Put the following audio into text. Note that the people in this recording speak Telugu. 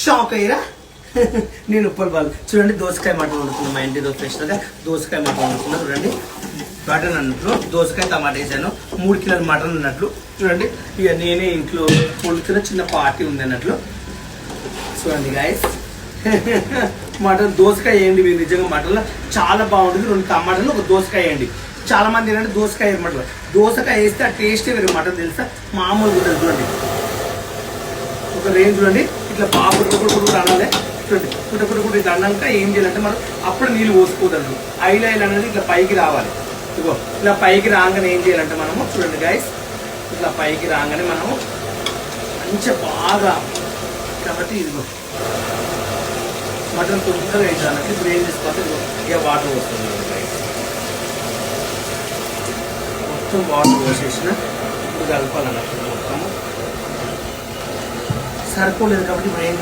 షాక్ అయ్యారా? నేను ఉప్పల్ బాల్ చూడండి, దోసకాయ మటన్ వండుతున్నాను. మా ఇంటి స్పెషల్గా దోసకాయ మటన్ వండుతున్నా. చూడండి మటన్ అన్నట్లు దోసకాయ టమాటా వేసాను. 3 కిలోల మటన్ అన్నట్లు. చూడండి ఇక నేనే ఇంట్లో వండుతున్న, చిన్న పార్టీ ఉంది అన్నట్లు. చూడండి గాయస్, మటన్ దోసకాయ వేయండి. మీరు నిజంగా మటన్లో చాలా బాగుంటుంది. 2 టమాటాలు, 1 దోసకాయ వేయండి. చాలా మంది ఏంటంటే దోసకాయ వేయమంటారు. దోసకాయ వేస్తే ఆ టేస్టే వేరు. మటన్ తెలుసా, మామూలుగా ఉంటుంది. చూడండి ఒక రేంజ్ చూడండి, ఇట్లా బాగా కూడా అనాలి. చూడండి పుట్ట ఇట్లా అన్నాక ఏం చేయాలంటే మనం అప్పుడు నీళ్ళు పోసుకోవద్దు. ఆయిల్ అనేది ఇట్లా పైకి రావాలి. ఇగో ఇలా పైకి రాగానే ఏం చేయాలంటే మనము చూడండి గైస్, ఇట్లా పైకి రాగానే మనము మంచిగా బాగా కాబట్టి ఇదిగో మటన్ తొందరగా వేయడానికి ఇప్పుడు ఏం చేసుకోవాలి. ఇక వాటర్ పోస్తుంది గైస్, మొత్తం వాటర్ పోసేసిన ఇప్పుడు కలపాలన్నప్పుడు మొత్తము సరిపోలేదు కాబట్టి ఇప్పుడు ఏం